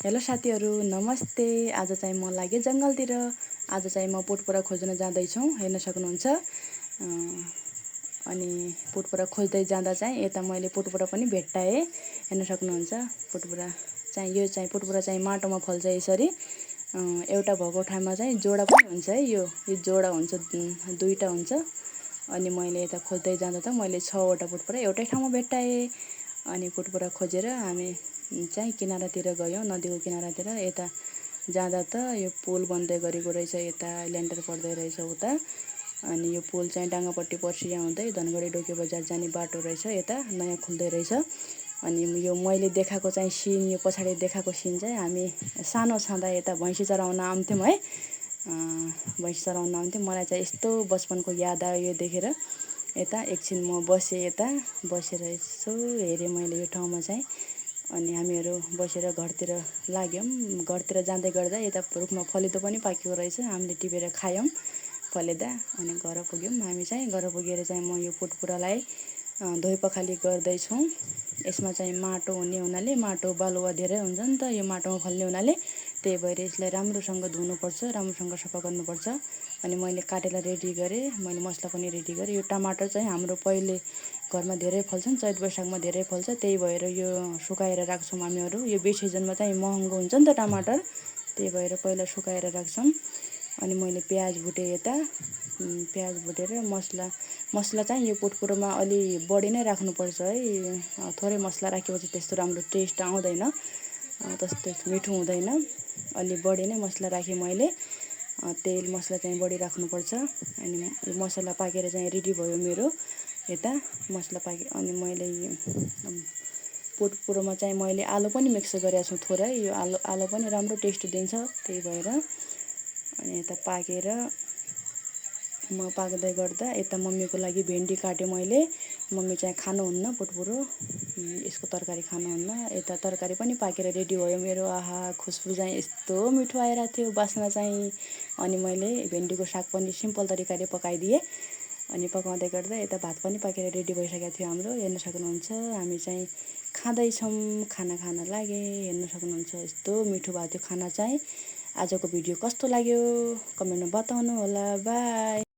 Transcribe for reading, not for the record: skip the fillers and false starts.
Hello साथीहरू, नमस्ते। आज चाहिँ म लागे जङ्गलतिर। आज चाहिँ म पोटपुरा खोज्न जाँदैछु, हेर्न सक्नुहुन्छ। अनि पोटपुरा खोज्दै जाँदा चाहिँ यता मैले पोटपुरा पनि भेट्टाएँ, हेर्न सक्नुहुन्छ। पोटपुरा चाहिँ यो चाहिँ पोटपुरा चाहिँ माटोमा फल्छ यसरी। एउटा भएको ठाउँमा चाहिँ जोडा पनि हुन्छ है, यो जोडा हुन्छ, दुईटा हुन्छ। अनि मैले यता खोज्दै जाँदा त मैले 6वटा पोटपुरा एउटै ठाउँमा भेट्टाएँ। अनि पोटपुरा खोजेर हामी चाहिँ किनारातिर गयौँ, नदीको किनारातिर। यता जाँदा त यो पुल बन्दै गरेको रहेछ, यता ल्यान्डर पर्दै रहेछ उता। अनि यो पुल चाहिँ डाँगापट्टि पर्सिया हुँदै धनगढी डोके बजार जाने बाटो रहेछ, यता नयाँ खुल्दै रहेछ। अनि यो मैले देखाएको चाहिँ सिन, यो पछाडि देखाएको सिन चाहिँ हामी सानो छँदा यता भैँसी चराउन आउँथ्यौँ है। भैँसी चराउन आउँथ्यौँ। मलाई चाहिँ यस्तो बचपनको याद आयो यो देखेर। यता एकछिन म बसेँ, यता बसेर यसो हेरेँ मैले यो ठाउँमा चाहिँ। अनि हामीहरू बसेर घरतिर लाग्यौँ। घरतिर जाँदै गर्दा यता रुखमा फलेदो पनि पाकेको रहेछ, हामीले टिपेर खायौँ फलेदा। अनि घर पुग्यौँ हामी चाहिँ। घर पुगेर चाहिँ म यो पोटपुरालाई धोइ पखाली गर्दैछु। यसमा चाहिँ माटो हुने हुनाले, माटो बालुवा धेरै हुन्छ नि त यो माटोमा फल्ने हुनाले, त्यही भएर यसलाई राम्रोसँग धुनुपर्छ, राम्रोसँग सफा गर्नुपर्छ। अनि मैले काटेर रेडी गरेँ, मैले मसला पनि रेडी गरेँ। यो टमाटर चाहिँ हाम्रो पहिले घरमा धेरै फल्छन्, चैत वैशाखमा धेरै फल्छ, त्यही भएर यो सुकाएर राख्छौँ हामीहरू। यो बे सिजनमा चाहिँ महँगो हुन्छ नि त टमाटर, त्यही भएर पहिला सुकाएर राख्छौँ। अनि मैले प्याज भुटेँ यता, प्याज भुटेर मसला चाहिँ यो पोटपुरोमा अलि बढी नै राख्नुपर्छ है। थोरै मसला राखेपछि त्यस्तो राम्रो टेस्ट आउँदैन, त्यस्तो मिठो हुँदैन। अलि बढी नै मसला राखेँ मैले। तेल मसला चाहिँ बढी राख्नुपर्छ। अनि यो मसला पाकेर चाहिँ रेडी भयो मेरो यता मसला पाके। अनि मैले पोटपुरोमा चाहिँ मैले आलु पनि मिक्स गरेको छु थोरै। यो आलु पनि राम्रो टेस्ट दिन्छ, त्यही भएर। अनि यता पाकेर म पाक्दै गर्दा यता मम्मीको लागि भेन्डी काटेँ मैले। मम्मी चाहिँ खानुहुन्न पोटपुरो, यसको तरकारी खानुहुन्न। यता तरकारी पनि पाकेर रेडी भयो मेरो। आहा, खुसबु चाहिँ यस्तो मिठो आइरहेको थियो, बास्ना चाहिँ। अनि मैले भेन्डीको साग पनि सिम्पल तरिकाले पकाइदिएँ। अनि पकाउँदै गर्दा यता भात पनि पाकेर रेडी भइसकेको थियो हाम्रो, हेर्न सक्नुहुन्छ। हामी चाहिँ खाँदैछौँ, खाना खान लागे, हेर्न सक्नुहुन्छ। यस्तो मिठो भएको थियो खाना चाहिँ। आजको भिडियो कस्तो लाग्यो कमेन्टमा बताउनु होला। बाई।